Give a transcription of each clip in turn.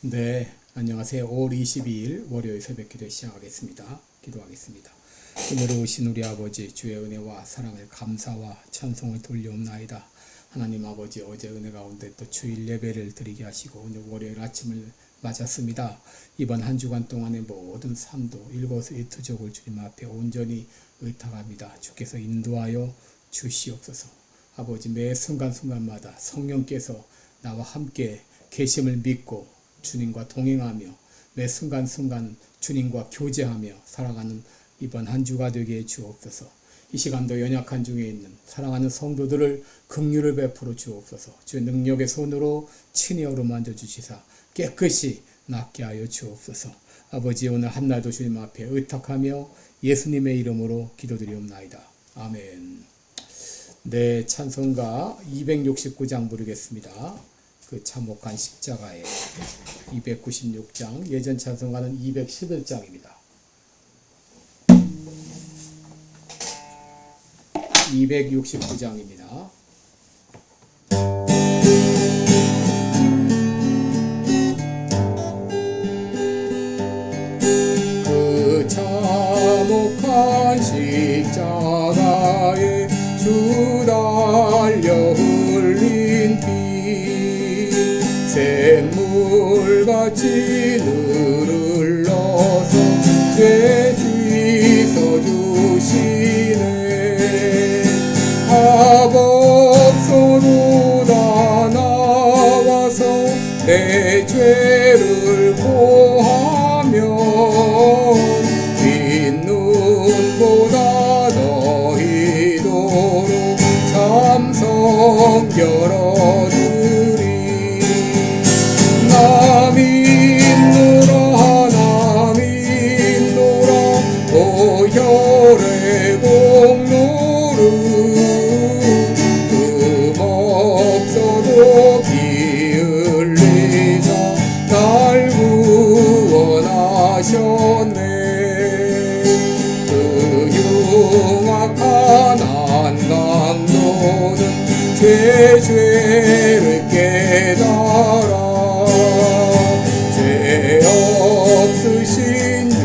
네, 안녕하세요. 5월 22일 월요일 새벽 기도 시작하겠습니다. 기도하겠습니다. 오늘 오신 우리 아버지 주의 은혜와 사랑을 감사와 찬송을 돌려옵나이다. 하나님 아버지 어제 은혜 가운데 또 주일 예배를 드리게 하시고 오늘 월요일 아침을 맞았습니다. 이번 한 주간 동안의 모든 삶도 일거수일투족을 주님 앞에 온전히 의탁합니다. 주께서 인도하여 주시옵소서. 아버지 매 순간순간마다 성령께서 나와 함께 계심을 믿고 주님과 동행하며 매 순간순간 주님과 교제하며 살아가는 이번 한 주가 되게 해 주옵소서. 이 시간도 연약한 중에 있는 사랑하는 성도들을 긍휼을 베풀어 주옵소서. 주의 능력의 손으로 친히 어루만져 주시사 깨끗이 낫게 하여 주옵소서. 아버지 오늘 한날도 주님 앞에 의탁하며 예수님의 이름으로 기도드리옵나이다. 아멘. 네, 찬송가 269장 부르겠습니다. 그 참혹한 십자가에 296장, 예전 찬송가는 211장입니다. 269장입니다. 그 참혹한 십자가에 주 달려 흘린 피 샘물같이 늘 흘러서 죄 씻어주시네. 합법소로 다 나와서 내 죄를 고하면 빈눈보다 더 이도록 참성 열어주리. 나 믿노라 나 믿노라 보혈의 공로를 없어도 피 흘리사 날 구원하셨네. 그 흉악한 한강도는 죄를 깨달아 죄 없으신 주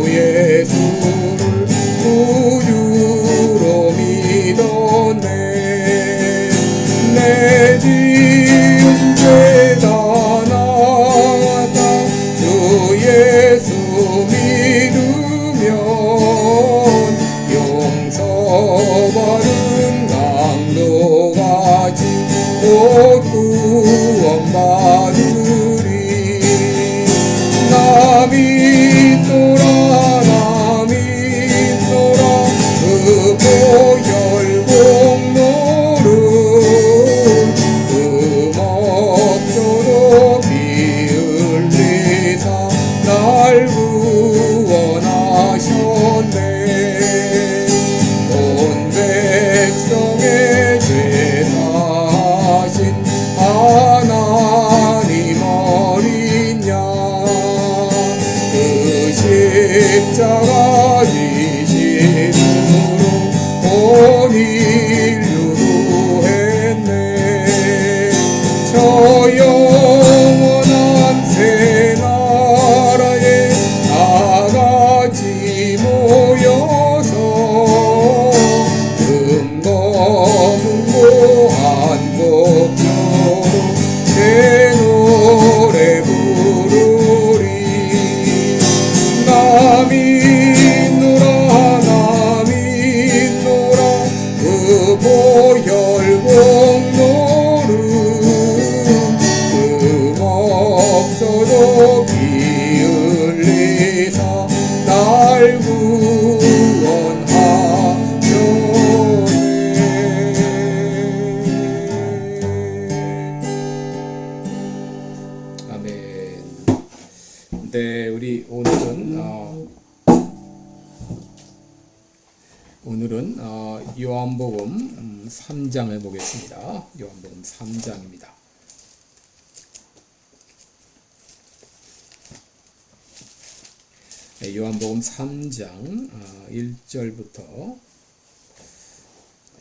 예수를 구주로 믿었네. 내 지은 죄 다 나왔다. 주 예수 믿으면 용서받은 강도같이 곧 구원받으리. 나 믿노라 나 믿노라 그 보혈 공로를 없어도 피 흘리사 날 구원하셨네. 온 백성의 죄 사하신 하나님 어린 양 그 십자가 지심으로 온 인류 구했네. 저 영원한 새 나라에 다같이 모여서 금거문고 한곡표로 새 노래 부르리. 나 믿노라 나 믿노라 그 보혈 공로를 없어도 피 흘리사 날 구원하셨네. 아멘. 네, 우리 오늘은 요한복음 3장을 보겠습니다. 요한복음 3장입니다. 네, 요한복음 3장 1절부터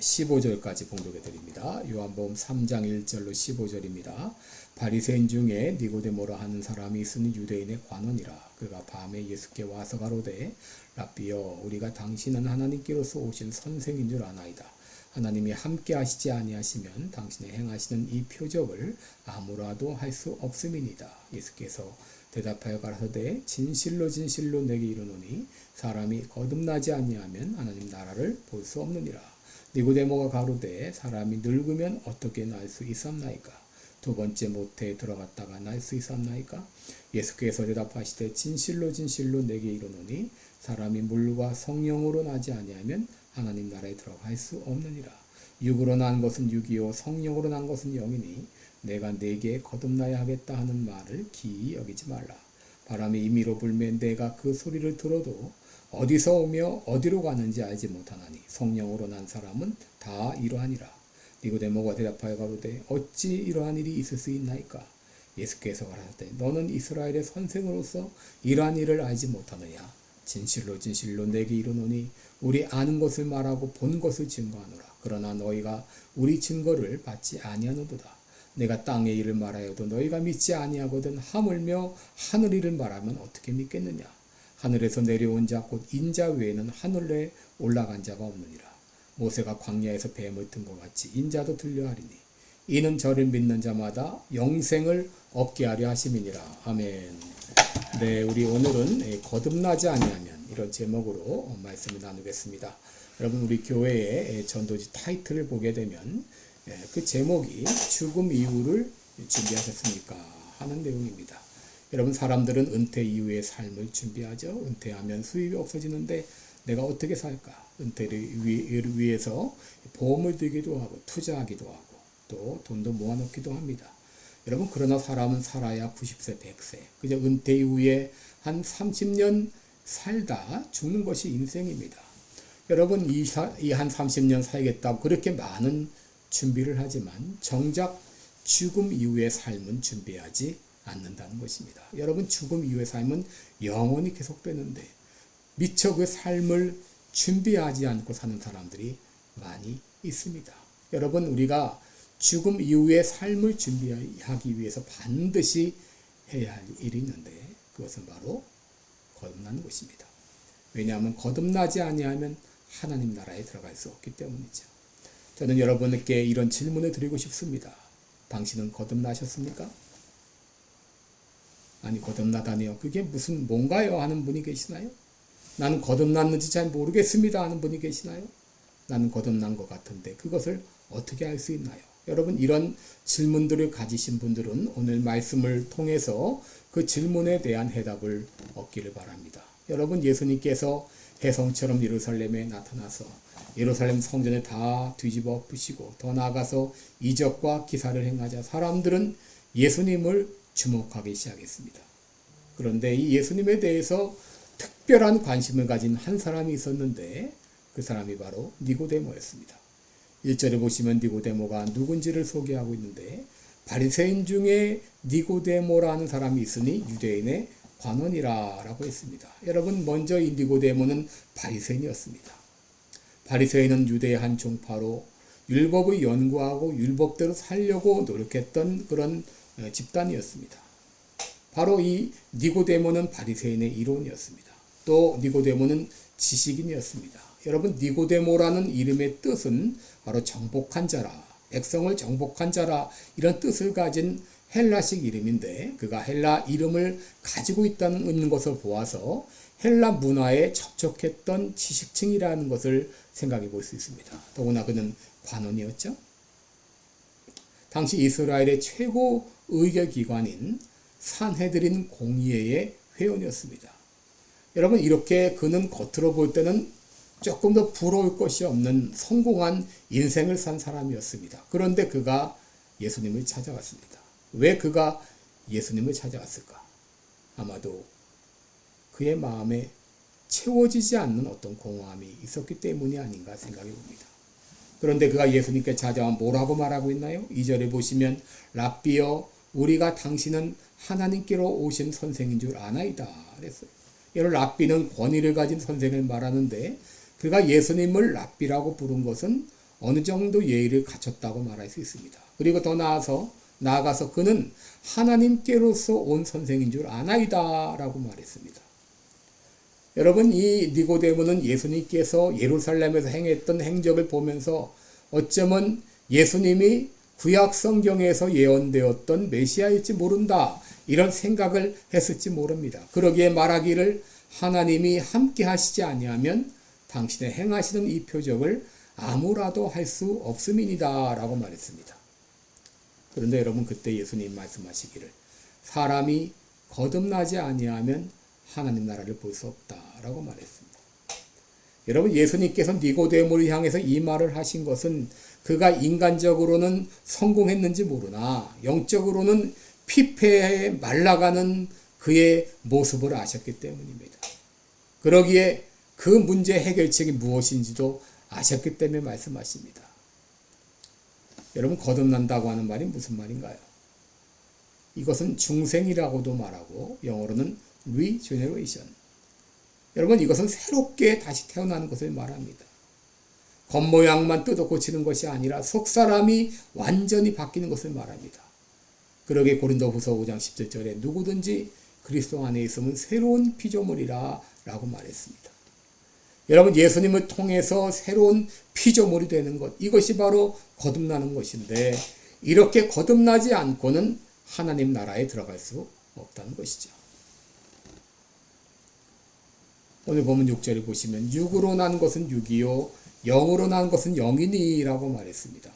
15절까지 봉독해 드립니다. 요한복음 3장 1절로 15절입니다. 바리새인 중에 니고데모라 하는 사람이 있으니 유대인의 관원이라. 그가 밤에 예수께 와서 가로되 랍비여 우리가 당신은 하나님께로서 오신 선생인 줄 아나이다. 하나님이 함께 하시지 아니하시면 당신의 행하시는 이 표적을 아무라도 할 수 없음이니이다. 예수께서 대답하여 가라사대 진실로 진실로 내게 이르노니 사람이 거듭나지 아니하면 하나님 나라를 볼 수 없느니라. 니고데모가 가로되 사람이 늙으면 어떻게 날 수 있었나이까? 두 번째 모태에 들어갔다가 날 수 있었나이까? 예수께서 대답하시되 진실로 진실로 내게 이르노니 사람이 물과 성령으로 나지 아니하면 하나님 나라에 들어갈 수 없느니라. 육으로 난 것은 육이요 성령으로 난 것은 영이니 내가 네게 거듭나야 하겠다 하는 말을 기이 여기지 말라. 바람이 임의로 불면 내가 그 소리를 들어도 어디서 오며 어디로 가는지 알지 못하나니 성령으로 난 사람은 다 이러하니라. 니고데모가 대답하여 가로되 어찌 이러한 일이 있을 수 있나이까? 예수께서 가라사대 너는 이스라엘의 선생으로서 이러한 일을 알지 못하느냐? 진실로 진실로 내게 이르노니 우리 아는 것을 말하고 본 것을 증거하노라. 그러나 너희가 우리 증거를 받지 아니하노도다. 내가 땅의 일을 말하여도 너희가 믿지 아니하거든 하물며 하늘 일을 말하면 어떻게 믿겠느냐? 하늘에서 내려온 자 곧 인자 외에는 하늘에 올라간 자가 없느니라. 모세가 광야에서 뱀을 든 것 같이 인자도 들려하리니 이는 저를 믿는 자마다 영생을 얻게 하려 하심이니라. 아멘. 네, 우리 오늘은 거듭나지 아니하면 이런 제목으로 말씀을 나누겠습니다. 여러분 우리 교회의 전도지 타이틀을 보게 되면 그 제목이 죽음 이후를 준비하셨습니까? 하는 내용입니다. 여러분 사람들은 은퇴 이후의 삶을 준비하죠. 은퇴하면 수입이 없어지는데 내가 어떻게 살까? 은퇴를 위해서 보험을 들기도 하고 투자하기도 하고 또 돈도 모아놓기도 합니다. 여러분 그러나 사람은 살아야 90세, 100세. 그저 은퇴 이후에 한 30년 살다 죽는 것이 인생입니다. 여러분 이 한 30년 살겠다고 그렇게 많은 준비를 하지만 정작 죽음 이후의 삶은 준비하지 않는다는 것입니다. 여러분 죽음 이후의 삶은 영원히 계속되는데 미처 그 삶을 준비하지 않고 사는 사람들이 많이 있습니다. 여러분 우리가 죽음 이후의 삶을 준비하기 위해서 반드시 해야 할 일이 있는데 그것은 바로 거듭나는 것입니다. 왜냐하면 거듭나지 아니하면 하나님 나라에 들어갈 수 없기 때문이죠. 저는 여러분께 이런 질문을 드리고 싶습니다. 당신은 거듭나셨습니까? 아니 거듭나다니요. 그게 무슨 뭔가요? 하는 분이 계시나요? 나는 거듭났는지 잘 모르겠습니다 하는 분이 계시나요? 나는 거듭난 것 같은데 그것을 어떻게 알 수 있나요? 여러분 이런 질문들을 가지신 분들은 오늘 말씀을 통해서 그 질문에 대한 해답을 얻기를 바랍니다. 여러분 예수님께서 혜성처럼 예루살렘에 나타나서 예루살렘 성전에 다 뒤집어 엎으시고 더 나아가서 이적과 기사를 행하자 사람들은 예수님을 주목하기 시작했습니다. 그런데 이 예수님에 대해서 특별한 관심을 가진 한 사람이 있었는데 그 사람이 바로 니고데모였습니다. 1절에 보시면 니고데모가 누군지를 소개하고 있는데 바리새인 중에 니고데모라는 사람이 있으니 유대인의 관원이라고 했습니다. 여러분 먼저 이 니고데모는 바리새인이었습니다. 바리새인은 유대의 한 종파로 율법을 연구하고 율법대로 살려고 노력했던 그런 집단이었습니다. 바로 이 니고데모는 바리새인의 이론이었습니다. 또 니고데모는 지식인이었습니다. 여러분 니고데모라는 이름의 뜻은 바로 정복한 자라, 백성을 정복한 자라 이런 뜻을 가진 헬라식 이름인데 그가 헬라 이름을 가지고 있는 것을 보아서 헬라 문화에 접촉했던 지식층이라는 것을 생각해 볼 수 있습니다. 더구나 그는 관원이었죠. 당시 이스라엘의 최고 의결기관인 산헤드린 공의회의 회원이었습니다. 여러분 이렇게 그는 겉으로 볼 때는 조금 더 부러울 것이 없는 성공한 인생을 산 사람이었습니다. 그런데 그가 예수님을 찾아왔습니다. 왜 그가 예수님을 찾아왔을까? 아마도 그의 마음에 채워지지 않는 어떤 공허함이 있었기 때문이 아닌가 생각해 봅니다. 그런데 그가 예수님께 찾아와 뭐라고 말하고 있나요? 2절에 보시면 랍비여 우리가 당신은 하나님께로 오신 선생인 줄 아나이다 그랬어요. 여러분 랍비는 권위를 가진 선생을 말하는데 그가 예수님을 랍비라고 부른 것은 어느 정도 예의를 갖췄다고 말할 수 있습니다. 그리고 더 나아가서 그는 하나님께로서 온 선생인 줄 아나이다 라고 말했습니다. 여러분, 이 니고데모는 예수님께서 예루살렘에서 행했던 행적을 보면서 어쩌면 예수님이 구약 성경에서 예언되었던 메시아일지 모른다 이런 생각을 했을지 모릅니다. 그러기에 말하기를 하나님이 함께 하시지 아니하면 당신의 행하시는 이 표적을 아무라도 할 수 없음이니이다 라고 말했습니다. 그런데 여러분, 그때 예수님 말씀하시기를 사람이 거듭나지 아니하면 하나님 나라를 볼 수 없다라고 말했습니다. 여러분, 예수님께서 니고데모를 향해서 이 말을 하신 것은 그가 인간적으로는 성공했는지 모르나 영적으로는 피폐해 말라가는 그의 모습을 아셨기 때문입니다. 그러기에 그 문제 해결책이 무엇인지도 아셨기 때문에 말씀하십니다. 여러분, 거듭난다고 하는 말이 무슨 말인가요? 이것은 중생이라고도 말하고 영어로는 regeneration. 여러분, 이것은 새롭게 다시 태어나는 것을 말합니다. 겉모양만 뜯어 고치는 것이 아니라 속사람이 완전히 바뀌는 것을 말합니다. 그러게 고린도후서 5장 17절에 누구든지 그리스도 안에 있으면 새로운 피조물이라 라고 말했습니다. 여러분, 예수님을 통해서 새로운 피조물이 되는 것, 이것이 바로 거듭나는 것인데 이렇게 거듭나지 않고는 하나님 나라에 들어갈 수 없다는 것이죠. 오늘 보면 6절에 보시면 육으로 난 것은 육이요 영으로 난 것은 영이니 라고 말했습니다.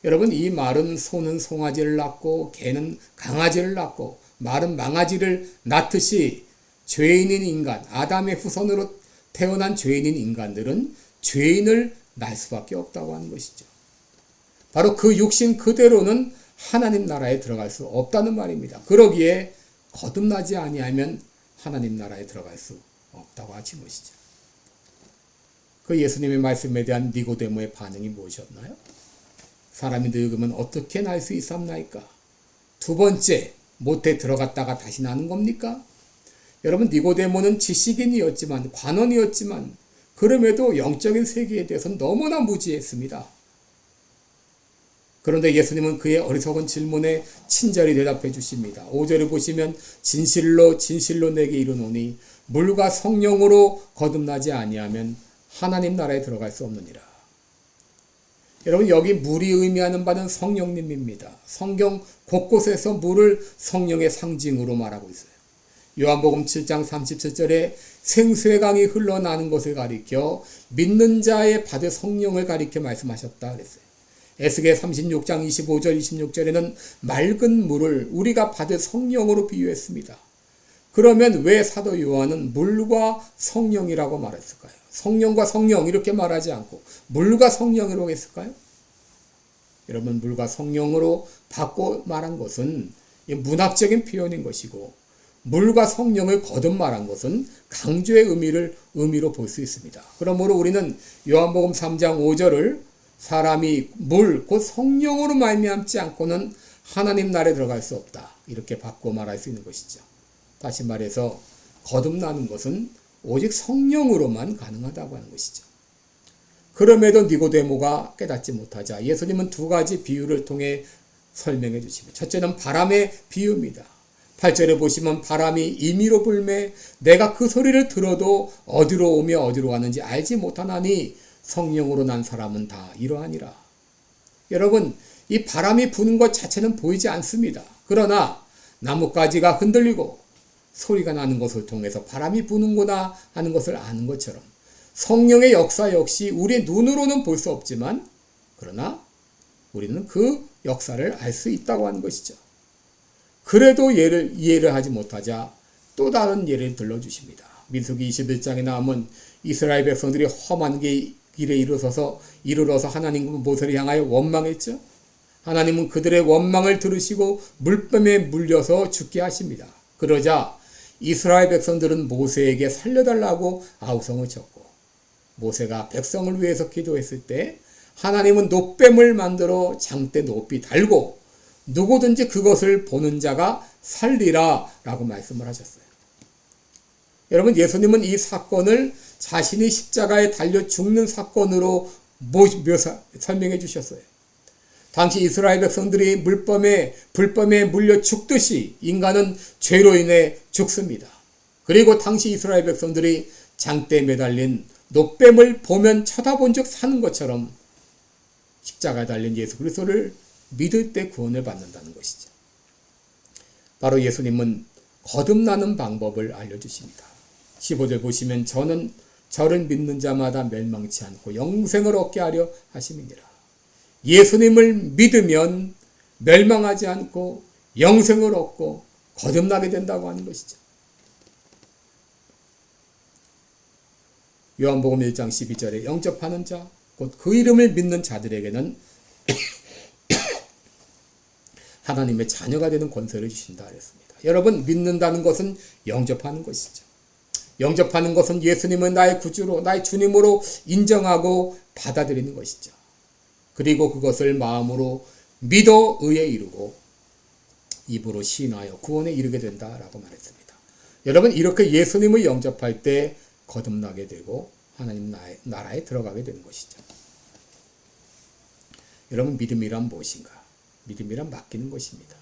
여러분, 이 말은 소는 송아지를 낳고 개는 강아지를 낳고 말은 망아지를 낳듯이 죄인인 인간, 아담의 후손으로 태어난 죄인인 인간들은 죄인을 낳을 수밖에 없다고 하는 것이죠. 바로 그 육신 그대로는 하나님 나라에 들어갈 수 없다는 말입니다. 그러기에 거듭나지 아니하면 하나님 나라에 들어갈 수 없다고 하신 것이죠. 그 예수님의 말씀에 대한 니고데모의 반응이 무엇이었나요? 사람이 늙으면 어떻게 날 수 있삼나이까? 두 번째, 못에 들어갔다가 다시 나는 겁니까? 여러분, 니고데모는 지식인이었지만, 관원이었지만 그럼에도 영적인 세계에 대해서는 너무나 무지했습니다. 그런데 예수님은 그의 어리석은 질문에 친절히 대답해 주십니다. 5절을 보시면 진실로 진실로 내게 이르노니 물과 성령으로 거듭나지 아니하면 하나님 나라에 들어갈 수 없느니라. 여러분, 여기 물이 의미하는 바는 성령님입니다. 성경 곳곳에서 물을 성령의 상징으로 말하고 있어요. 요한복음 7장 37절에 생수의 강이 흘러나는 것을 가리켜 믿는 자의 받을 성령을 가리켜 말씀하셨다 그랬어요. 에스겔 36장 25절 26절에는 맑은 물을 우리가 받을 성령으로 비유했습니다. 그러면 왜 사도 요한은 물과 성령이라고 말했을까요? 성령과 성령 이렇게 말하지 않고 물과 성령이라고 했을까요? 여러분, 물과 성령으로 바꿔 말한 것은 문학적인 표현인 것이고 물과 성령을 거듭 말한 것은 강조의 의미로 볼 수 있습니다. 그러므로 우리는 요한복음 3장 5절을 사람이 물, 곧 성령으로 말미암지 않고는 하나님 나라에 들어갈 수 없다. 이렇게 바꿔 말할 수 있는 것이죠. 다시 말해서 거듭나는 것은 오직 성령으로만 가능하다고 하는 것이죠. 그럼에도 니고데모가 깨닫지 못하자 예수님은 두 가지 비유를 통해 설명해 주십니다. 첫째는 바람의 비유입니다. 8절에 보시면 바람이 임의로 불매 내가 그 소리를 들어도 어디로 오며 어디로 가는지 알지 못하나니 성령으로 난 사람은 다 이러하니라. 여러분, 이 바람이 부는 것 자체는 보이지 않습니다. 그러나 나뭇가지가 흔들리고 소리가 나는 것을 통해서 바람이 부는구나 하는 것을 아는 것처럼 성령의 역사 역시 우리의 눈으로는 볼 수 없지만 그러나 우리는 그 역사를 알 수 있다고 하는 것이죠. 그래도 이해를 하지 못하자 또 다른 예를 들러주십니다. 민수기 21장에 나오면 이스라엘 백성들이 험한 길에 이르러서 하나님 모세를 향하여 원망했죠. 하나님은 그들의 원망을 들으시고 물뱀에 물려서 죽게 하십니다. 그러자 이스라엘 백성들은 모세에게 살려달라고 아우성을 쳤고 모세가 백성을 위해서 기도했을 때 하나님은 놋뱀을 만들어 장대 높이 달고 누구든지 그것을 보는 자가 살리라 라고 말씀을 하셨어요. 여러분, 예수님은 이 사건을 자신이 십자가에 달려 죽는 사건으로 설명해 주셨어요. 당시 이스라엘 백성들이 불법에 물려 죽듯이 인간은 죄로 인해 죽습니다. 그리고 당시 이스라엘 백성들이 장대에 매달린 노뱀을 보면 쳐다본 적 사는 것처럼 십자가에 달린 예수 그리스도를 믿을 때 구원을 받는다는 것이죠. 바로 예수님은 거듭나는 방법을 알려주십니다. 15절 보시면 저를 믿는 자마다 멸망치 않고 영생을 얻게 하려 하심이니라. 예수님을 믿으면 멸망하지 않고 영생을 얻고 거듭나게 된다고 하는 것이죠. 요한복음 1장 12절에 영접하는 자, 곧 그 이름을 믿는 자들에게는 하나님의 자녀가 되는 권세를 주신다 그랬습니다. 여러분, 믿는다는 것은 영접하는 것이죠. 영접하는 것은 예수님은 나의 구주로, 나의 주님으로 인정하고 받아들이는 것이죠. 그리고 그것을 마음으로 믿어 의에 이르고 입으로 시인하여 구원에 이르게 된다라고 말했습니다. 여러분, 이렇게 예수님을 영접할 때 거듭나게 되고 하나님 나라에 들어가게 되는 것이죠. 여러분, 믿음이란 무엇인가? 믿음이란 맡기는 것입니다.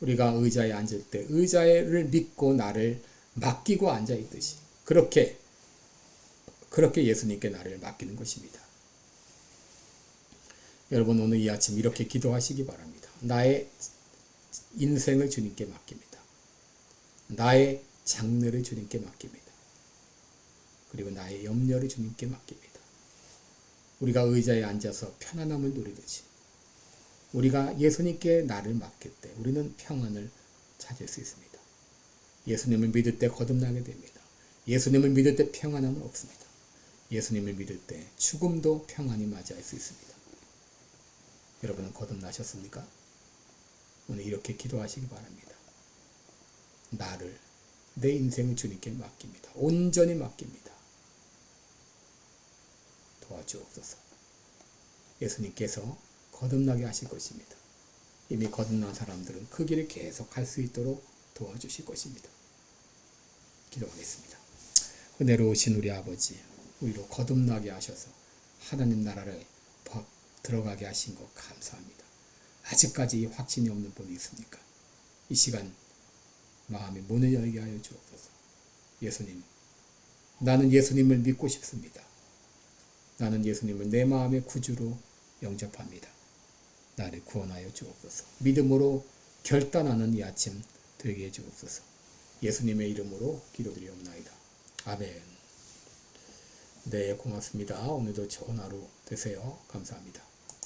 우리가 의자에 앉을 때 의자를 믿고 나를 맡기고 앉아 있듯이 그렇게 예수님께 나를 맡기는 것입니다. 여러분, 오늘 이 아침 이렇게 기도하시기 바랍니다. 나의 인생을 주님께 맡깁니다. 나의 장래를 주님께 맡깁니다. 그리고 나의 염려를 주님께 맡깁니다. 우리가 의자에 앉아서 편안함을 누리듯이 우리가 예수님께 나를 맡길 때 우리는 평안을 찾을 수 있습니다. 예수님을 믿을 때 거듭나게 됩니다. 예수님을 믿을 때 평안함은 없습니다. 예수님을 믿을 때 죽음도 평안히 맞이할 수 있습니다. 여러분은 거듭나셨습니까? 오늘 이렇게 기도하시기 바랍니다. 내 인생을 주님께 맡깁니다. 온전히 맡깁니다. 도와주옵소서. 예수님께서 거듭나게 하실 것입니다. 이미 거듭난 사람들은 그 길을 계속 갈 수 있도록 도와주실 것입니다. 기도하겠습니다. 은혜로우신 우리 아버지, 우리로 거듭나게 하셔서 하나님 나라를 들어가게 하신 것 감사합니다. 아직까지 확신이 없는 분이 있습니까? 이 시간 마음의 문을 열게 하여 주옵소서. 예수님, 나는 예수님을 믿고 싶습니다. 나는 예수님을 내 마음의 구주로 영접합니다. 나를 구원하여 주옵소서. 믿음으로 결단하는 이 아침 되게 해 주옵소서. 예수님의 이름으로 기도드리옵나이다. 아멘. 네, 고맙습니다. 오늘도 좋은 하루 되세요. 감사합니다.